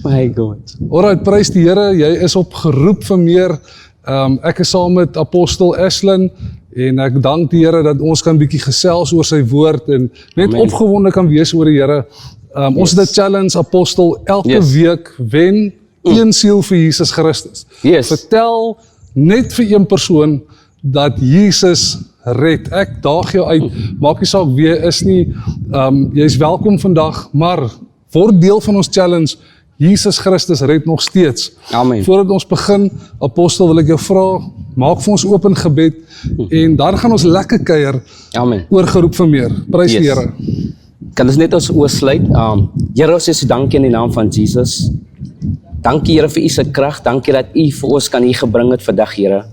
My God. Alright, prys die Here, jy is opgeroep vir meer. Ek is saam met Apostel Ashlyn en ek dank die Here dat ons kan bietjie gesels oor sy woord en net Amen. opgewonde kan wees oor die Here. Ons het 'n challenge, Apostel, elke week wen een siel vir Jesus Christus. Yes. Vertel net vir een persoon dat Jesus red. Ek daag jou uit, maak nie saak wie jy is nie, jy is welkom vandag, maar word deel van ons challenge. Jesus Christus red nog steeds. Amen. Voordat ons begin, Apostel, wil ek jou vra, maak vir ons oop in gebed en dan gaan ons lekker kuier Amen. oor geroep vir meer. Prys die Yes. Here. Kan ons net ons oë sluit? Here, ons sê so dankie in die naam van Jesus. Dankie Here vir u se krag, dankie dat u vir ons kan hier gebring het vandag, Here.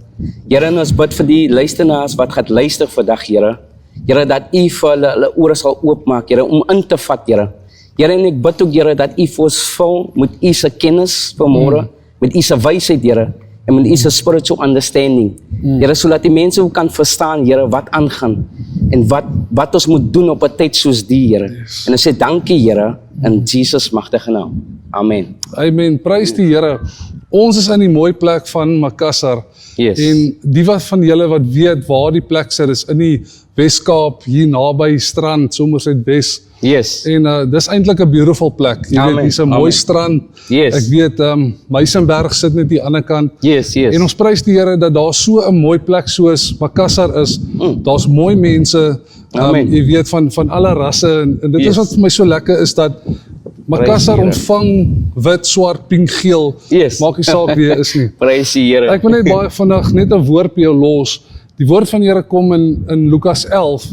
Here, en ons bid vir die luisteraars wat gaan luister vandag, Here. Here, dat u vir hulle ore sal oopmaak, Here, om in te vat, Here. Here, en ek bid ook, Here, dat u vir ons vul met u se kennis vanmôre, met u se wysheid, Here, en met u se spiritual understanding. Here, sodat die mense ook kan verstaan, Here, wat aangaan en wat ons moet doen op 'n tyd soos die, Here. En ons sê dankie, Here, in Jesus magtige naam. Amen. Amen. Prys die Here. Ons is in die mooi plek van Makassar. Yes. En die wat van julle wat weet waar die plek sit, is in die Weskaap, hier naby strand, Somerset Wes. Yes. En dis eintlik 'n beautiful plek. Jy Amen. weet, hier's 'n mooi Amen. strand. Yes. Ek weet, Meisenberg sit net die ander kant. Yes, yes. En ons prys die Here dat daar so 'n mooi plek soos Makassar is. Daar's mooi mense, Amen. jy weet, van alle rasse. En dit Yes. is wat vir my so lekker is, dat Makassar die Here. ontvang wit, swart, pink, geel. Yes. Maak nie saak wie jy is nie. Prys die Here. Ek wil net baie vandag net 'n woord by jou los. Die woord van die Here kom in Lukas 11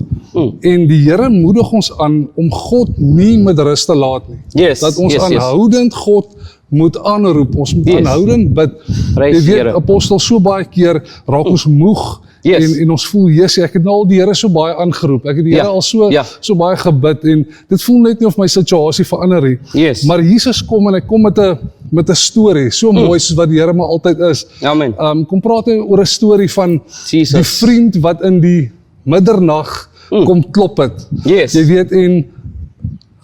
en die Here moedig ons aan om God nie met rus te laat nie. Yes, Dat ons yes, yes. aanhoudend God moet aanroep. Ons moet Yes. aanhoudend bid. Prys Jy die weet, Here. Apostel, so baie keer raak ons moeg. Yes. En ons voel, Jesus, ek het nou al die Here so baie aangeroep. Ek het die Ja, Here al ja. so baie gebid en dit voel net nie of my situasie verander nie. Yes. Maar Jesus kom en hy kom met 'n storie, so mooi soos wat die Here maar altyd is. Amen. Kom praat hy oor 'n storie van Jesus. die vriend wat in die middernag kom klop het. Yes. Jy weet, en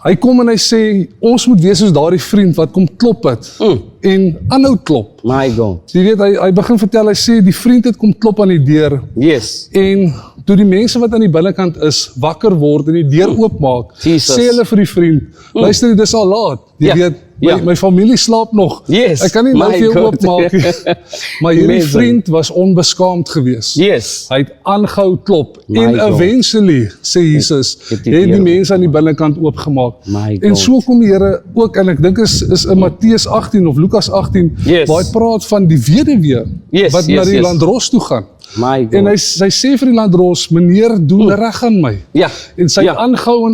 hy kom en hy sê, ons moet wees soos daardie vriend wat kom klop het en aanhou klop. My God. Jy weet, hy begin vertel, hy sê, die vriend het kom klop aan die deur Yes. en toe die mense wat aan die binnekant is, wakker word en die deur oopmaak, Jesus. sê hulle vir die vriend, luister, dit is al laat. Jy Ja, weet, ja. my familie slaap nog. Yes, Ek kan nie nou my vir jou God. oopmaak nie. Maar hierdie Amazing. vriend was onbeskaamd geweest. Yes. Hy het aangehou klop. My En God. eventually, sê Jesus, Het het die die Here mense aan die binnekant oopgemaak. My En God. so kom die Here ook, en ek dink is in Matteus 18 of Lukas 18, Yes. waar hy praat van die weduwee Yes, wat yes, na die yes. landros toe gaan. My God. En hy sê vir die landros, meneer, doen reg aan my. Ja. En sy Ja. het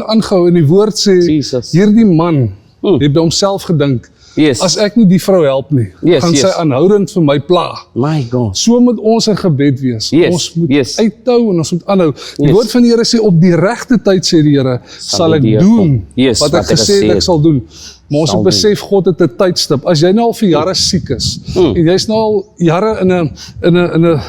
aangehou en die woord sê, Jesus. hierdie man het by homself gedink, Yes. as ek nie die vrou help nie, Yes, gaan sy yes. aanhoudend vir my pla. My God. So moet ons in gebed wees. Yes, Ons moet yes. uithou en ons moet aanhou. Die Yes. woord van die Here sê, op die regte tyd, sê die Here, sal ek die doen kom. Yes, wat ek gesê het ek sal doen. Maar ons Sal moet besef, God het 'n tydstip. As jy nou al vir jare siek is, en jy's nou al jare in 'n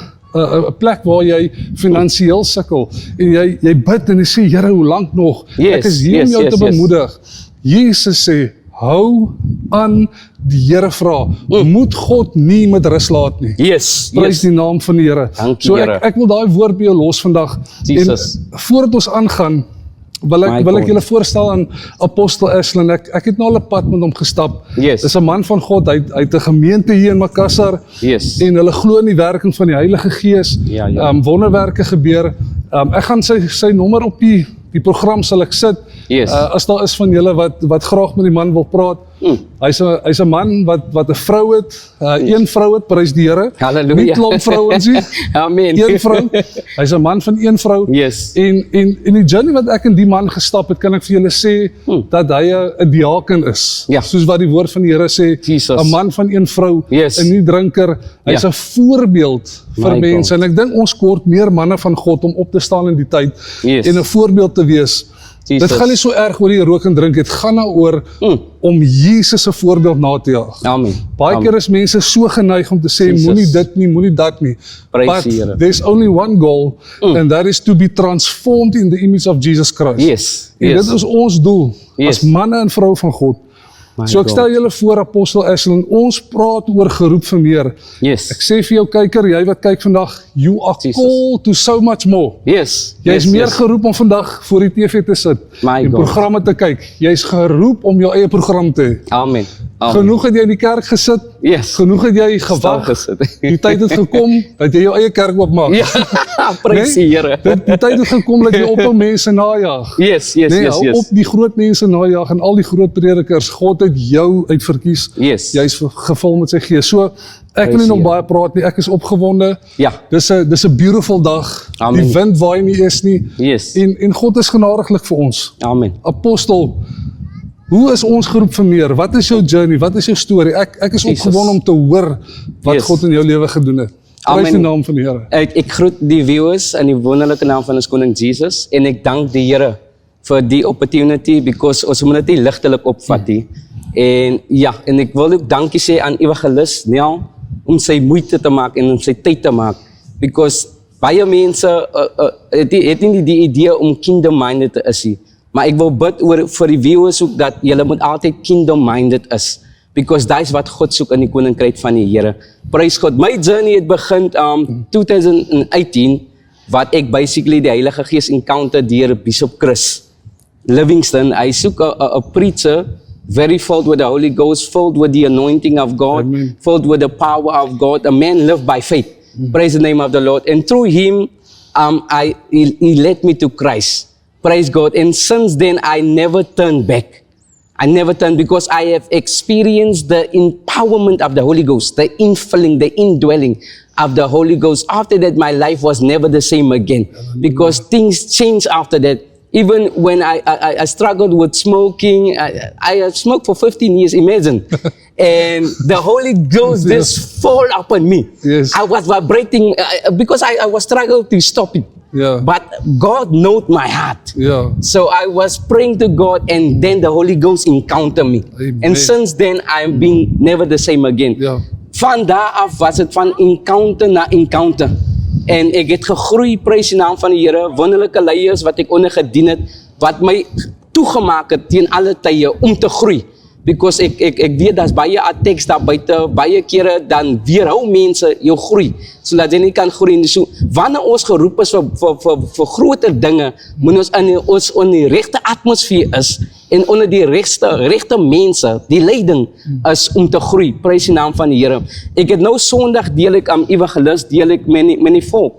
plek waar jy finansiëel sukkel, en jy bid en jy sê, Here, hoe lank nog? Yes, Ek is hier yes, om jou yes, te yes. bemoedig. Jesus sê, hou aan, die Here vra, moet God nie met rus laat nie. Yes. Prys Yes. die naam van die Here. Dankie, So Here. ek wil daai woord by jou los vandag. Jesus. En voordat ons aangaan, wil My ek God. julle voorstel aan Apostel Ashlyn. Ek het nou al 'n pad met hom gestap. Yes. Dis 'n man van God. Hy het 'n gemeente hier in Makassar. Yes. En hulle glo in die werking van die Heilige Gees. Ja, ja. Wonderwerke gebeur. Ek gaan sy nommer op die program sal ek sit. Yes. As daar is van julle wat graag met die man wil praat. Hy's 'n man wat 'n vrou het, een vrou het, prys die Here. Halleluja. Nie klomp vrouens nie. Amen. Een vrou. Hy's 'n man van een vrou. Yes. En die journey wat ek in die man gestap het, kan ek vir julle sê dat hy 'n diaken is. Ja. Soos wat die woord van die Here sê, Jesus. 'n man van een vrou, Yes. 'n nie drinker. Hy's Ja. 'n voorbeeld vir My mense. God. En ek dink ons kort meer manne van God om op te staan in die tyd Yes. en 'n voorbeeld te wees. Jesus. Dit gaan nie so erg oor die rook en drink, dit gaan daaroor om Jesus se voorbeeld na te jaag. Amen. Baie Amen. keer is mense so geneig om te sê, Jesus. moenie dit nie, moenie dat nie. Prys But die Here. there's only one goal, and that is to be transformed in the image of Jesus Christ. Yes. En Yes. dit is ons doel, Yes. as manne en vrou van God, My So ek God. stel julle voor, Apostel Ashlyn, ons praat oor geroep vir meer. Yes. Ek sê vir jou kyker, jy wat kyk vandag, you are Jesus. called to so much more. Yes. Jy is yes, meer yes. geroep om vandag voor die TV te sit My en God. programme te kyk. Jy is geroep om jou eie program te hê. Amen. Amen. Genoeg het jy in die kerk gesit, Yes. genoeg het jy Stil gewag, gesit. die tyd het gekom dat jy jou eie kerk oopmaak. Ja, prys die Here. Die tyd het gekom dat jy ophou mense najag. Yes, yes, Nee, yes, hou yes. op die groot mense najag en al die groot predikers. God het jou uitverkies. Yes. Jy is gevul met sy gees. So, ek wil nie Prys nog die baie praat nie. Ek is opgewonde. Ja. Dis 'n beautiful dag. Amen. Die wind waai nie eens nie. Yes. En God is genadiglik vir ons. Amen. Apostel, hoe is ons geroep vir meer? Wat is jou journey? Wat is jou storie? Ek is Jesus. opgewonde om te hoor wat Yes. God in jou lewe gedoen het. Prys Amen. die naam van die Here. Ek groet die viewers in die wonderlike naam van ons koning Jesus en ek dank die Here vir die opportunity because ons moet dit nie ligtelik opvat nie. En ja, en ek wil ook dankie sê aan Evangelis Nel om sy moeite te maak en om sy tyd te maak because baie mense het nie die idee om kingdom minded te is nie. Maar ek wil bid oor vir die viewers ook dat julle moet altyd kingdom minded is. Because dat is wat God soek in die koninkryk van die Here. Prys God. My journey het begin 2018 wat ek basically die Heilige Gees encounter deur Bishop Chris Livingston. Hy soek 'n preacher very filled with the Holy Ghost, filled with the anointing of God, Amen. filled with the power of God. A man lived by faith. Praise the name of the Lord. And through him, he led me to Christ. Praise God. And since then, I never turned back. I never turned because I have experienced the empowerment of the Holy Ghost, the infilling, the indwelling of the Holy Ghost. After that, my life was never the same again because things changed after that. Even when I struggled with smoking, I had smoked for 15 years, imagine. And the Holy Ghost just fall upon me. Yes. I was vibrating because I was struggling to stop it. Yeah. But God knows my heart. Ja. So I was praying to God and then the Holy Ghost encountered me. Amen. And since then, I've been never the same again. Ja. Van daar af was het van encounter na encounter. En ek het gegroei, prys die naam van die Here, wonderlike leiers wat ek onder gedien het, wat my toegemaak het teen alle tye om te groei. Because ek weet daar's baie attacks daar buite, baie kere dan weerhou mense jou groei, sodat jy nie kan groei nie. So wanneer ons geroep is vir groter dinge, moet ons in die regte atmosfeer is en onder die regte mense, die leiding is om te groei. Prys die naam van die Here. Ek het nou Sondag deel ek aan Evangelis, deel ek met die volk.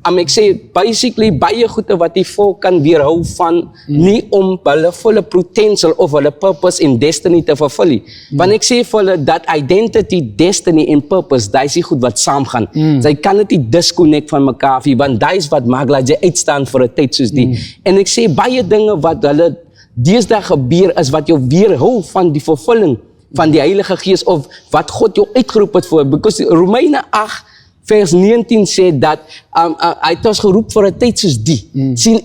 Ek sê basically baie goede wat die volk kan weerhou van nie om hulle volle potential of hulle purpose en destiny te vervul nie. Want ek sê vir hulle dat identity, destiny en purpose, daai is die goed wat saamgaan. Jy kan dit nie disconnect van mekaar af nie, want daai is wat maak dat jy uitstaan vir 'n tyd soos die. En ek sê baie dinge wat hulle deesdae gebeur is wat jou weerhou van die vervulling van die Heilige Gees of wat God jou uitgeroep het vir. Because Romeine 8 vers 19 sê dat hy het ons geroep vir 'n tyd soos die. Sien,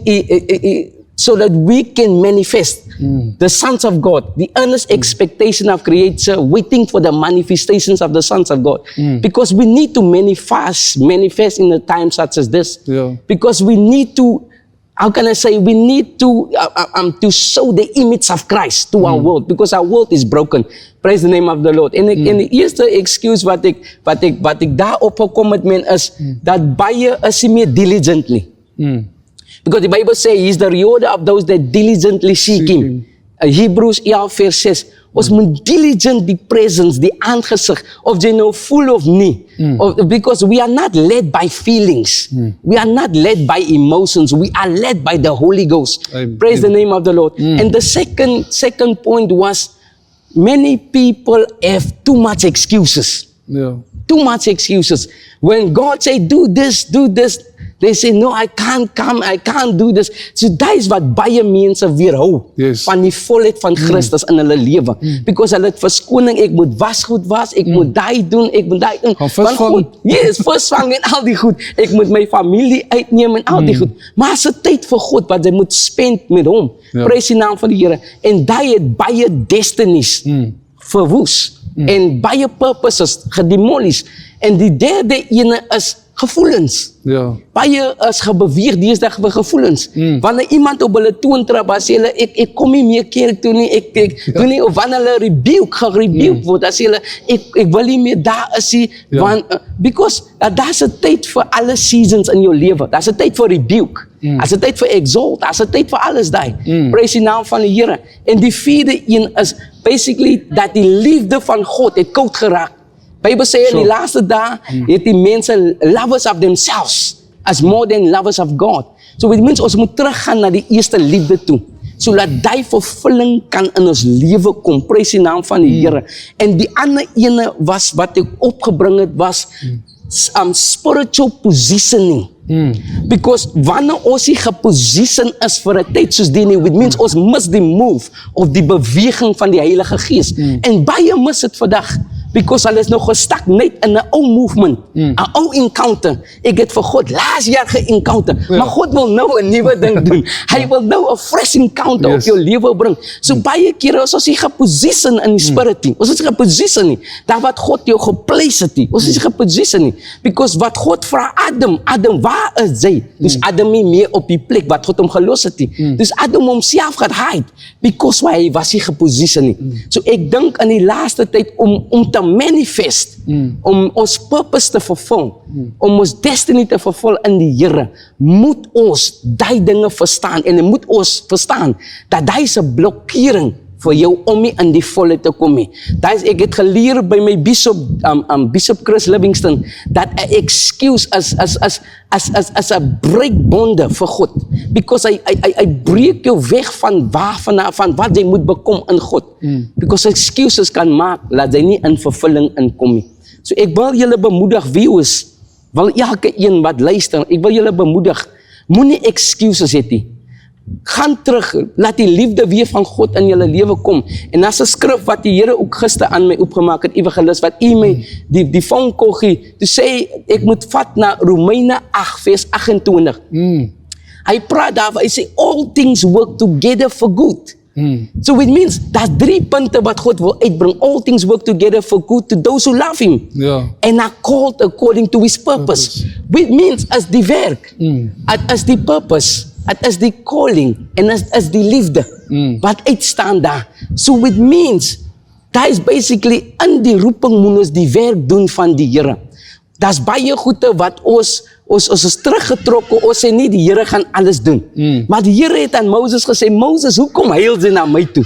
so that we can manifest the sons of God, the earnest expectation of creator, waiting for the manifestations of the sons of God. Because we need to manifest in a time such as this. Yeah. Because we need to, how can I say, we need to show the image of Christ to our world, because our world is broken. Praise the name of the Lord. En die eerste excuse wat ek daarop gekom het men is, dat baie is nie meer diligently. Because the Bible says, He is the rewarder of those that diligently seek Him. Hebrews 11 vers 6. Ons moet diligent die presence, die aangesig, of jy nou voel of nie. Because we are not led by feelings. We are not led by emotions. We are led by the Holy Ghost. Amen. Praise the name of the Lord. And the second point was, many people have too much excuses. Ja. Too much excuses. When God say, do this, they say, no, I can't come, I can't do this. So dat is wat baie mense weerhou Yes. van die volheid van Christus in hulle lewe. Because hulle het verskoning, ek moet wasgoed was, ek moet daai doen, ek moet daai doen. Gaan visvang. Want goed, yes, visvang en al die goed. Ek moet my familie uitneem en al die goed. Maar as 'n tyd vir God wat jy moet spend met hom. Ja. Prys die naam van die Here. En daai het baie destinies verwoes. En baie purposes gedemolish. En die derde ene is gevoelens. Ja. Baie is gebeweeg deesdae vir gevoelens. Wanneer iemand op hulle toon trap, as hulle ek kom nie meer kerk toe nie, ek doen nie, of wanneer hulle gerebuke word, as hulle ek wil nie meer daar is nie, want because daar's 'n tyd vir alle seasons in jou lewe. Daar's 'n tyd vir rebuke. Daar's 'n tyd vir exalt, daar's 'n tyd vir alles daai. Prys die naam van die Here. En die vierde een is basically dat die liefde van God het koud geraak. Bybel sê in die laaste dae het die mense lovers of themselves as more than lovers of God. So it means ons moet teruggaan na die eerste liefde toe, sodat die vervulling kan in ons lewe kom. Prys die naam van die Here. En die ander ene was wat ek opgebring het was spiritual positioning. Because wanneer ons nie geposition is vir 'n tyd soos die nie, it means ons mis die move of die beweging van die Heilige Gees. En baie mis dit vandag. Because hulle is nog gestak net in 'n ou movement, 'n ou encounter. Ek het vir God laas jaar ge-encounter, maar God wil nou 'n nuwe ding doen. Hy wil nou 'n fresh encounter op jou lewe bring. So baie kere is ons nie geposition in die spirit nie. Ons is nie geposition nie. Daar wat God jou geplace het nie. Ons is nie geposition nie. Because wat God vra Adam, waar is jy? Dus Adam nie meer op die plek wat God hom gelos het nie. Dus Adam homself gaat hide, because hy was nie geposition nie. So ek dink in die laaste tyd om te manifest, om ons purpose te vervul, om ons destiny te vervul in die Here, moet ons die dinge verstaan, en moet ons verstaan dat daar is 'n blokkering vir jou om nie in die volle te kom nie. Ek het geleer by my Bishop Chris Livingston, dat 'n excuse as 'n breekbonde vir God, because hy breek jou weg van wat jy moet bekom in God, because excuses kan maak dat jy nie in vervulling inkom nie. So ek wil julle bemoedig, viewers, wil elke een wat luister, ek wil julle bemoedig, moenie excuses hê nie. Gaan terug, laat die liefde weer van God in julle lewe kom. En as 'n skrif wat die Here ook gister aan my opgemaak het, evangelis, wat my die phone call gee, toe sê ek moet vat na Romeine 8 vers 28. Hy praat daar, hy sê all things work together for good. So it means, daar's 3 punte wat God wil uitbring. All things work together for good to those who love him. And are called according to his purpose. Which means, as die werk, as die purpose, het is die calling en is die liefde wat uitstaan daar. So it means, dat is basically in die roeping moet ons die werk doen van die Here. Dat is baie goede wat ons is teruggetrokken, ons sê nie die Here gaan alles doen. Maar die Here het aan Moses gesê, Moses, hoekom huil jy na my toe?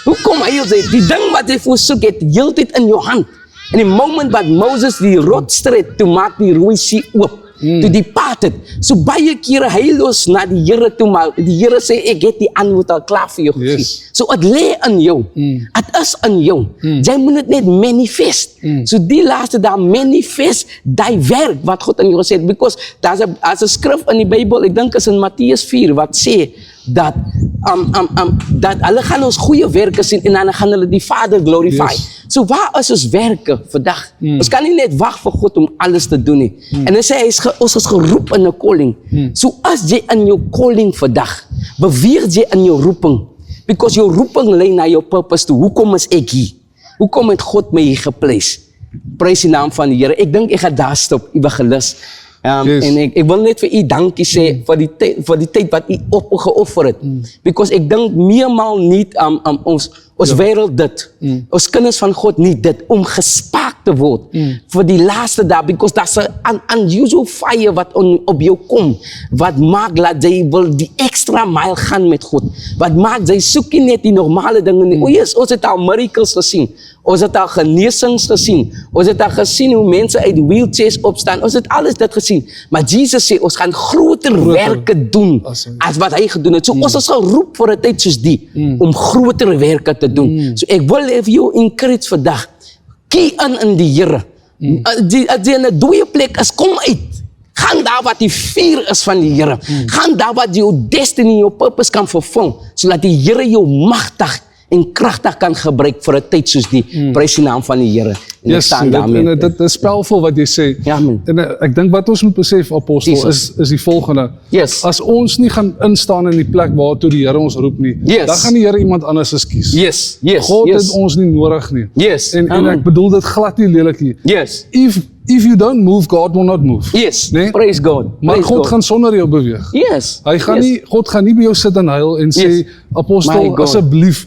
Hoekom huil jy? Die ding wat jy voorsoek het, heeltyd in jou hand. En die moment wat Moses die rotstreed, toe maak die Rooi See oop. Toe die pad het. So baie kere huil ons na die Here toe, maar die Here sê, ek het die antwoord al klaar vir jou gegee. So het lê in jou. Het is in jou. Jy moet het net manifest. So die laaste daar manifest die werk wat God in jou gesê het. Because daar's 'n skrif in die Bybel, ek dink is in Matteus 4, wat sê dat hulle gaan ons goeie werke sien en dan gaan hulle die Vader glorify. So waar is ons werke vandag? Ons kan nie net wag vir God om alles te doen nie. En hy sê, ons is geroep in 'n calling. So as jy in jou calling vandag, beweeg jy in jou roeping. Because jou roeping lei na jou purpose toe. Hoekom is ek hier? Hoekom het God my hier geplace? Prys die naam van die Here. Ek dink ek gaan daar stop, evangelis. En ek wil net vir u dankie sê vir die tyd wat u opgeoffer het. Because ek dink meermaal nie ons wêreld dit, ons kinders van God nie dit, om gespaak te word vir die laaste dag, because daar's 'n unusual fire wat op jou kom, wat maak dat jy wil die extra mile gaan met God, wat maak jy soek nie net die normale dinge nie. Ons het al miracles gesien, ons het al genesings gesien, ons het al gesien hoe mense uit wheelchairs opstaan, ons het alles dit gesien, maar Jesus sê, ons gaan groter werke doen, as wat hy gedoen het. So ons is geroep vir 'n tyd soos die, om groter werke te doen. So ek wil vir jou encourage vandag, key in die Here. As jy in 'n dooie plek is, kom uit. Gaan daar wat die vuur is van die Here. Gaan daar wat jou destiny, jou purpose kan vervul, sodat die Here jou magtig en kragtig kan gebruik vir 'n tyd soos die. Prys die naam van die Here. En ek staan daarmee. En dit is spelvol wat jy sê. Ja, man. En ek dink wat ons moet besef, apostel, is die volgende. As ons nie gaan instaan in die plek waartoe die Here ons roep nie, dan gaan die Here iemand anders kies. God het ons nie nodig nie. En ek bedoel dit glad nie lelik nie. if you don't move, God will not move. Yes, Nee? praise God. Maar Praise God God. gaan sonder jou beweeg. Yes. Hy gaan yes. nie, God gaan nie by jou sit en huil en sê, Yes. My apostel, God. asseblief,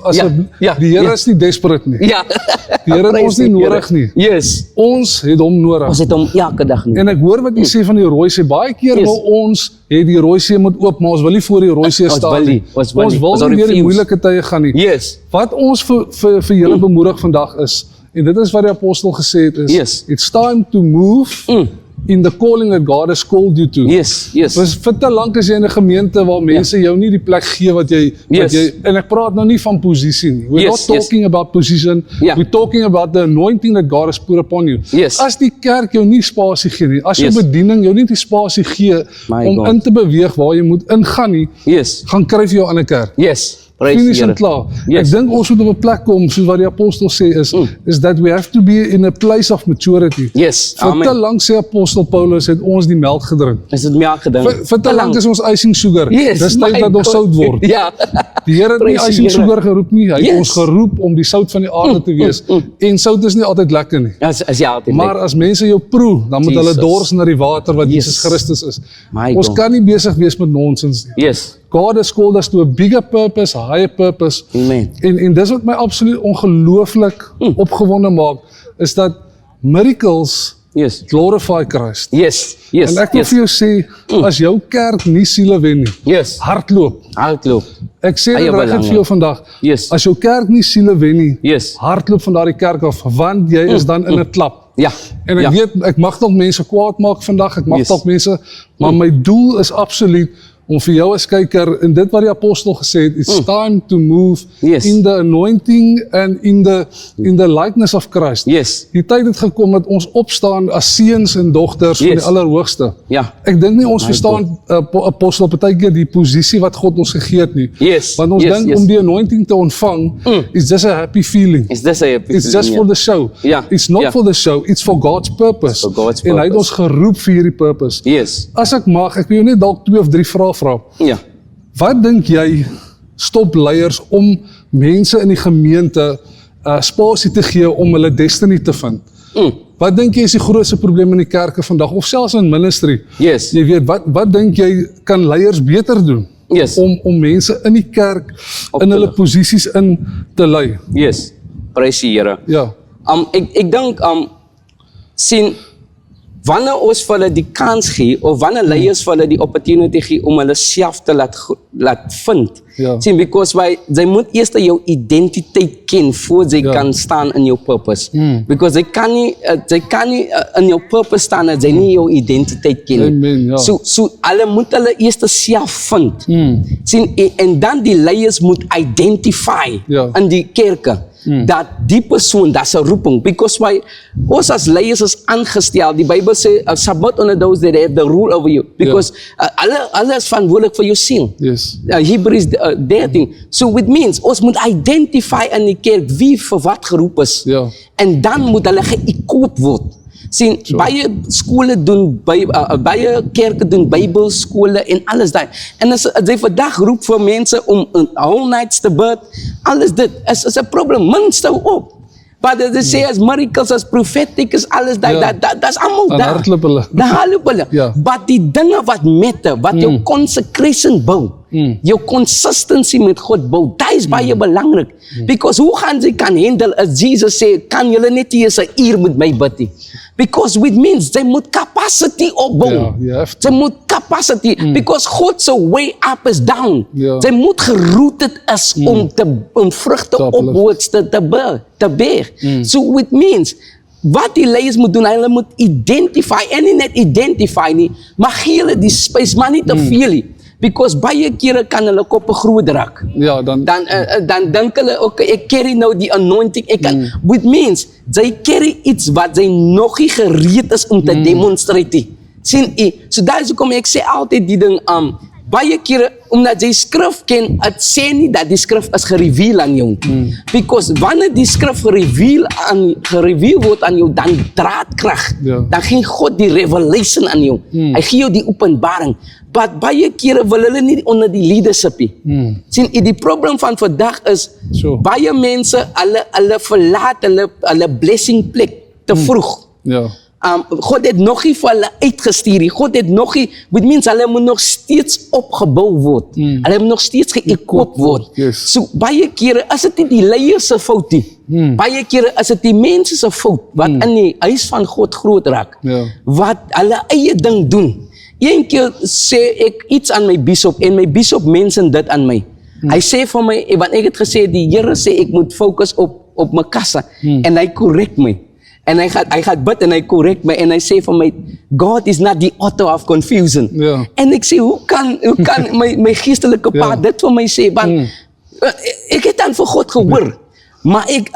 ja, die Here ja. is nie desperate nie. Ja. Die Here het Praise ons nie die Here. nodig nie. Yes. Ons het hom nodig. Ons het hom elke dag nodig. En ek hoor wat jy sê van die rooi see. Baie keer Yes. wil ons hê die rooi see moet oop, maar ons wil nie voor die rooi see Ons staan wil nie. nie, ons wil nie. Ons wil Ons nie deur die refuse. moeilike tye gaan nie. Yes. Wat ons vir julle bemoedig vandag is, en dit is wat die apostel gesê het is, Yes. it's time to move in the calling that God has called you to. Yes, yes. Vir te lank is jy in 'n gemeente waar mense jou nie die plek gee wat jy, Yes. en ek praat nou nie van posisie nie. We're Yes, not talking about position, Ja. we're talking about the anointing that God has put upon you. Yes. As die kerk jou nie spasie gee nie, as jou Yes. bediening jou nie die spasie gee My om God. in te beweeg waar jy moet ingaan nie, Yes. gaan kryf jy jou aan 'n kerk. Yes. Praise Finish die en Here. klaar. Yes. Ek dink ons moet op 'n plek kom, soos wat die apostel sê is that we have to be in a place of maturity. Yes. Vir te Amen. lank sê apostel Paulus het ons die melk gedrink. Is dit melk gedink? Vir te lank is ons icing sugar. Yes. Dis my tyd dat ons God. sout word. Ja. Die Here het nie Praise die icing Here. sugar geroep nie, hy het Yes. ons geroep om die sout van die aarde te wees. En sout is nie altyd lekker nie. As jy altyd Maar as mense jou proe, dan moet hulle Jesus. dors na die water wat Yes. Jesus Christus is. My Ons God. kan nie besig wees met nonsens nie. Yes. God has called us to a bigger purpose, a higher purpose. Amen. En dis wat my absoluut ongelooflik opgewonde maak, is dat miracles Yes. glorify Christ. Yes. Yes. En ek wil yes. vir jou sê, as jou kerk nie siele wen nie, Yes. hardloop. Hardloop. Ek sê Eie dit reg belange. vir jou vandag. Yes. As jou kerk nie siele wen nie, Yes. hardloop van daardie kerk af, want jy is dan in 'n klap. Ja. En ek ja. weet, ek mag dalk mense kwaad maak vandag, ek mag Yes. dalk mense, maar my doel is absoluut om vir jou as kyker, en dit wat die apostel gesê het, it's time to move Yes. in the anointing and in the likeness of Christ. Yes. Die tyd het gekom dat ons opstaan as seuns en dogters van Yes. die Allerhoogste. Ja. Ek dink nie ons My verstaan apostel partykeer die posisie wat God ons gegee het nie. Yes. Want ons Yes, dink yes. om die anointing te ontvang, is just a happy feeling. Is this a It's just for the show. Ja, It's not ja. for the show, it's for God's purpose. For God's En hy het purpose. ons geroep vir hierdie purpose. Yes. As ek mag, ek wil jou net dalk 2 of 3 vrae vra. Ja. Wat dink jy stop leiers om mense in die gemeente spasie te gee om hulle destiny te vind? Wat dink jy is die grootste probleem in die kerke vandag of selfs in ministry? Yes. Jy weet, wat dink jy kan leiers beter doen Yes. om mense in die kerk Op in te hulle lig. posisies in te lei? Yes. Prys die Here. Ja. Ek dink sien wanneer ons vir hulle die kans gee of wanneer leiers vir hulle die opportunity gee om hulle self te laat vind. Ja. Sien, because jy moet eers jou identiteit ken voor jy Ja. kan staan in jou purpose. Because jy kan nie in jou purpose staan as jy nie jou identiteit ken nie. Amen, ja. So hulle moet hulle eers self vind. Sien, en dan die leiers moet identify Ja. in die kerke. Dat die persoon, dat is 'n roeping. Because ons as leiers is aangestel. Die Bybel sê, submit unto those that have the rule over you. Because hulle is verantwoordelik vir jou siel. Yes. Hebrews 13. So it means, ons moet identify in die kerk wie vir wat geroep is. Ja. En dan moet hulle ge-equip word. Sien, baie skole doen, baie kerke doen Bybelskole en alles daai. En as jy vandag roep vir mense om whole nights te bid, alles dit is 'n probleem. Minste op. But as they say, as miracles, as prophetic, is alles daai, Ja. dat's almal Dan daar. hardloop hulle. Dan hardloop hulle. Ja. But die dinge wat matter, wat jou consecration bou, jou consistency met God bou, dit is baie belangrik. Because hoe gaan jy kan handle as Jesus sê, kan julle net eers 'n uur met my bid nie? Because it means jy moet capacity opbou. Ja, jy have Jy moet capacity, because God se way up is down. Ja. Jy moet gerooted is om vrugte Te uplift. opwaarts te bear. So it means, wat die leiers moet doen, hulle moet identify, en nie net identify nie, maar gee hulle die space, maar nie te veel nie. Because baie kere kan hulle koppe groot raak. Ja, dan Dan dink hulle, okay, ek carry nou die anointing, ek kan, which means, jy carry iets wat jy nog nie gereed is om te demonstrate nie. Sien, so daar is hoekom ek sê altyd die ding, baie kere, omdat jy skrif ken, het sê nie dat die skrif is gereveal aan jou. Because wanneer die skrif gereveal word aan jou, dan draadkrag. Ja. Dan gee God die revelation aan jou. Hy gee jou die openbaring. But baie kere wil hulle nie onder die leadership nie. Sien, die probleem van vandag is, So. baie mense, hulle verlaat hulle blessing plek te vroeg. ja. God het nog nie vir hulle uitgestuur nie. God het nog nie, which means hulle moet nog steeds opgebou word. Hulle moet nog steeds geëquip word. Yes. So baie kere is dit nie die leiers se fout nie. Baie kere is dit die mense se fout wat in die huis van God groot raak. Ja. Wat hulle eie ding doen. Een keer sê ek iets aan my bishop en my bishop mention dit aan my. Hy sê vir my, want ek het gesê die Here sê ek moet fokus op my kassa en hy correct my. En hy gaan bid en hy correct my en hy sê vir my, God is not the author of confusion. Ja. En ek sê, hoe kan my geestelike pa dit vir my sê, want ek het dan vir God gehoor. Maar ek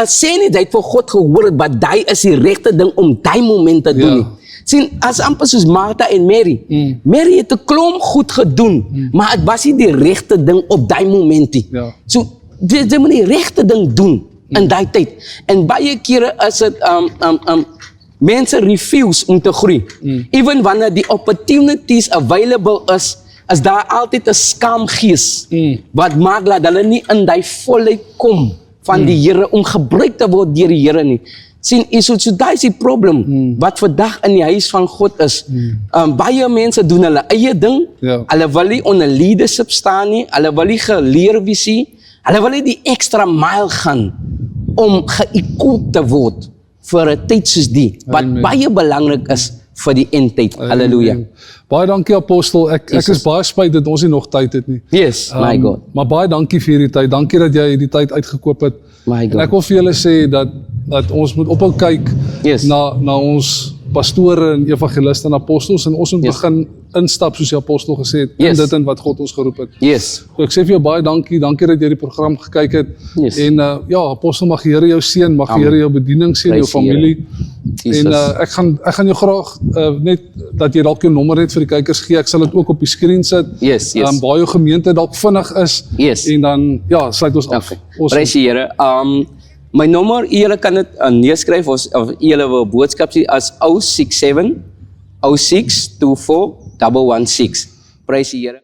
sê nie dat hy vir God gehoor het, maar hy is die regte ding om die moment te doen. Ja. Sien, as amper soos Martha en Mary. Mary het 'n klomp goed gedoen, maar het was nie die regte ding op die moment nie. Ja. So, jy moet die regte ding doen in die tyd. En baie kere is dit mense refuse om te groei. Even wanneer die opportunities available is daar altyd 'n skaamgees wat maak dat hulle nie in die volheid kom van die Here om gebruik te word deur die Here nie. Sien, so daai is die probleem wat vandag in die huis van God is. Baie mense doen hulle eie ding. Ja. Hulle wil nie onder leadership staan nie. Hulle wil nie geleer wees nie. Hulle wil nie die extra mile gaan om geëquip te word vir 'n tyd soos die wat Amen. baie belangrik is vir die eindtyd. Halleluja. Amen. Baie dankie apostel. Ek is baie spyt dat ons nie nog tyd het nie. Yes, my God. Maar baie dankie vir hierdie tyd. Dankie dat jy die tyd uitgekoop het. My En God. ek wil vir julle sê dat ons moet ophou kyk Yes. na ons pastore en evangeliste en apostels en ons moet Yes. begin instap soos die apostel gesê het Yes. in dit en wat God ons geroep het. Yes. So ek sê vir jou baie dankie dat jy die program gekyk het. Yes. En ja, apostel, mag die Here jou seën, mag die Amen. Here jou bediening seën, jou Prys die Here. familie. Jesus. En ek gaan jou graag net dat jy dalk jou nommer net vir die kykers gee. Ek sal dit ook op die skerm sit. Yes. Waar jou gemeente dalk vinnig is. Yes. En dan ja, sluit ons af. Okay. Prys die Here. My nommer, julle kan dit neerskryf of julle wil boodskap sê as 067 06 24 116. Prys die Here.